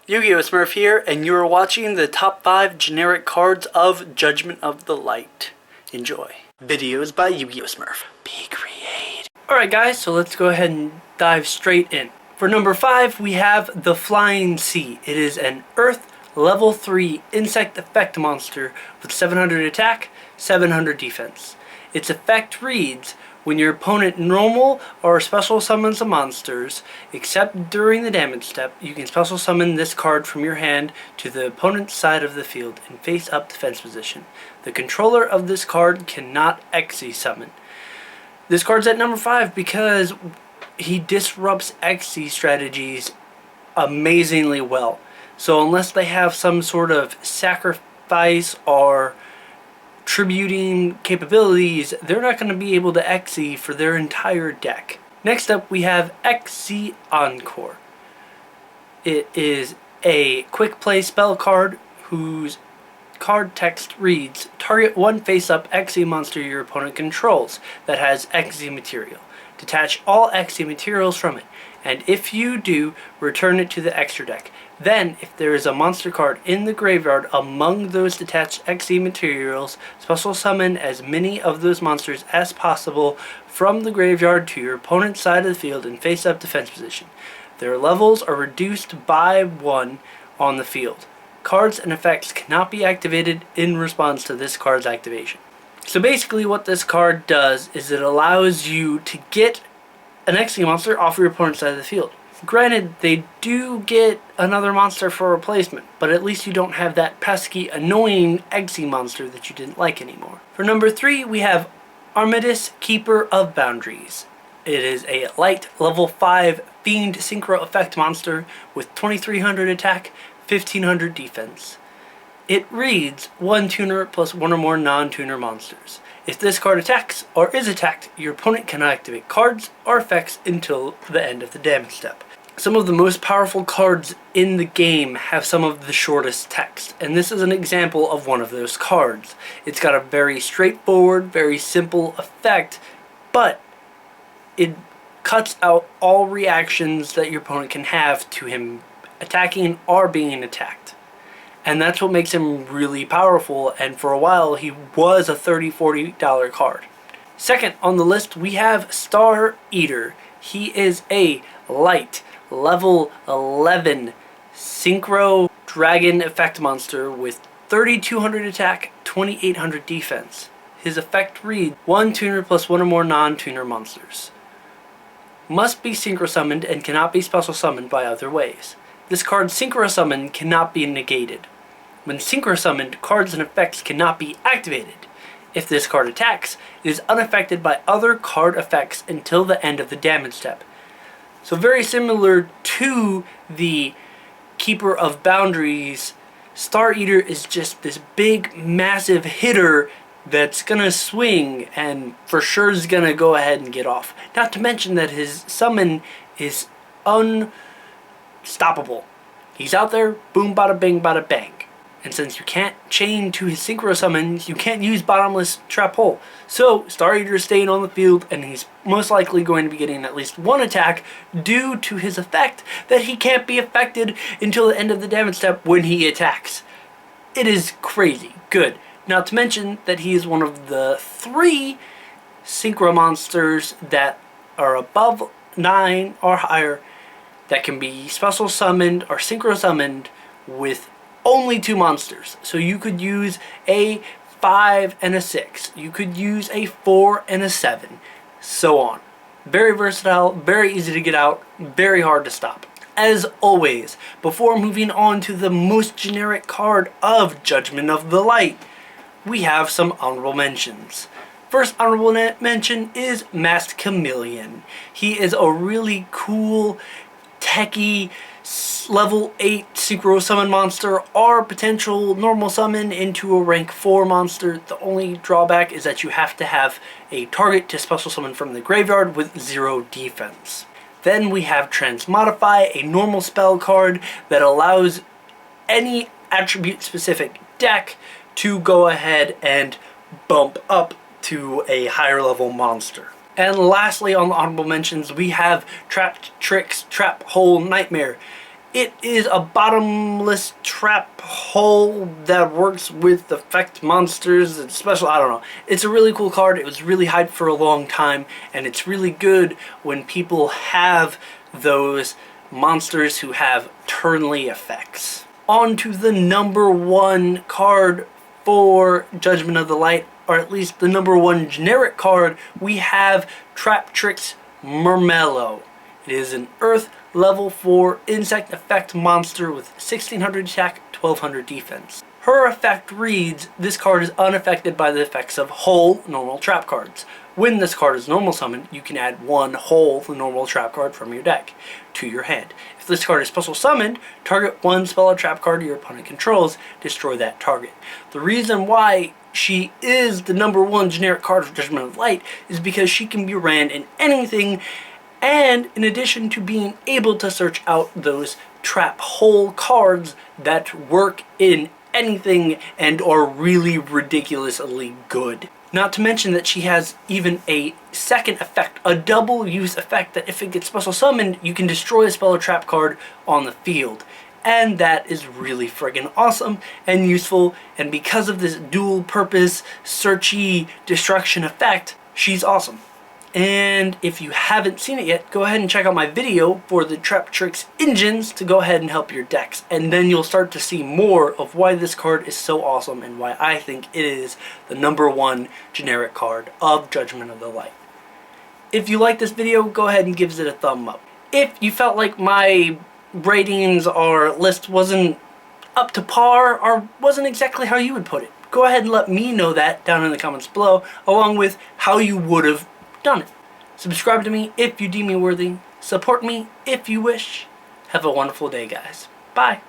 YGOSmurf here, and you are watching the top 5 generic cards of Judgment of the Light. Enjoy. Videos by YGOSmurf. Be creative. Alright guys, so let's go ahead and dive straight in. For number 5, we have the Flying Sea. It is an Earth Level 3 Insect Effect monster with 700 attack, 700 defense. Its effect reads, when your opponent normal or special summons a monsters, except during the damage step, you can special summon this card from your hand to the opponent's side of the field in face-up defense position. The controller of this card cannot Xyz summon. This card's at number 5 because he disrupts Xyz strategies amazingly well. So unless they have some sort of sacrifice or tributing capabilities, they're not going to be able to Xyz for their entire deck. Next up, we have Xyz Encore. It is a quick play spell card whose card text reads, target one face-up Xyz monster your opponent controls that has Xyz material. Detach all Xyz materials from it, and if you do, return it to the extra deck. Then, if there is a monster card in the graveyard among those detached Xyz materials, special summon as many of those monsters as possible from the graveyard to your opponent's side of the field in face-up defense position. Their levels are reduced by 1 on the field. Cards and effects cannot be activated in response to this card's activation. So basically what this card does is it allows you to get an Xyz monster off your opponent's side of the field. Granted, they do get another monster for replacement, but at least you don't have that pesky, annoying Xyz monster that you didn't like anymore. For number 3, we have Armades, Keeper of Boundaries. It is a light level 5 Fiend Synchro Effect monster with 2300 attack, 1500 defense. It reads, one tuner plus one or more non-tuner monsters. If this card attacks or is attacked, your opponent cannot activate cards or effects until the end of the damage step. Some of the most powerful cards in the game have some of the shortest text, and this is an example of one of those cards. It's got a very straightforward, very simple effect, but it cuts out all reactions that your opponent can have to him attacking or being attacked. And that's what makes him really powerful, and for a while he was a $30–40 card. Second on the list, we have Star Eater. He is a light level 11 Synchro Dragon Effect monster with 3200 attack, 2800 defense. His effect reads, one tuner plus one or more non-tuner monsters. Must be synchro summoned and cannot be special summoned by other ways. This card's synchro summon cannot be negated. When synchro summoned, cards and effects cannot be activated. If this card attacks, it is unaffected by other card effects until the end of the damage step. So very similar to the Keeper of Boundaries, Star Eater is just this big, massive hitter that's gonna swing and for sure is gonna go ahead and get off. Not to mention that his summon is unstoppable. He's out there, boom, bada bing, bada bang. And since you can't chain to his synchro summons, you can't use Bottomless Trap Hole. So, Star Eater is staying on the field, and he's most likely going to be getting at least one attack due to his effect that he can't be affected until the end of the damage step when he attacks. It is crazy good. Not to mention that he is one of the 3 synchro monsters that are above 9 or higher that can be special summoned or synchro summoned with only 2 monsters. So you could use a 5 and a 6. You could use a 4 and a 7. So on. Very versatile, very easy to get out, very hard to stop. As always, before moving on to the most generic card of Judgment of the Light, we have some honorable mentions. First honorable mention is Mast Chameleon. He is a really cool, techie, level 8 synchro summon monster or potential normal summon into a rank 4 monster. The only drawback is that you have to have a target to special summon from the graveyard with 0 defense. Then we have Transmodify, a normal spell card that allows any attribute specific deck to go ahead and bump up to a higher level monster. And lastly on the honorable mentions, we have Trapped Tricks Trap Hole Nightmare. It is a bottomless trap hole that works with effect monsters. It's special, I don't know. It's a really cool card. It was really hyped for a long time, and it's really good when people have those monsters who have turnly effects. On to the number one card for Judgment of the Light, or at least the number one generic card. We have Traptrix Murmello. It is an Earth level 4 insect effect monster with 1600 attack, 1200 defense. Her effect reads, this card is unaffected by the effects of whole normal trap cards. When this card is normal summoned, you can add one whole normal trap card from your deck to your hand. If this card is special summoned, target one spell or trap card your opponent controls, destroy that target. The reason why she is the number one generic card for Judgment of the Light is because she can be ran in anything, and in addition to being able to search out those trap hole cards that work in anything and are really ridiculously good. Not to mention that she has even a second effect, a double use effect, that if it gets special summoned, you can destroy a spell or trap card on the field. And that is really friggin' awesome and useful, and because of this dual purpose, searchy destruction effect, she's awesome. And if you haven't seen it yet, go ahead and check out my video for the Traptrix engines to go ahead and help your decks. And then you'll start to see more of why this card is so awesome and why I think it is the number one generic card of Judgment of the Light. If you like this video, go ahead and give it a thumb up. If you felt like my ratings or list wasn't up to par or wasn't exactly how you would put it, go ahead and let me know that down in the comments below, along with how you would have done it. Subscribe to me if you deem me worthy. Support me if you wish. Have a wonderful day, guys. Bye.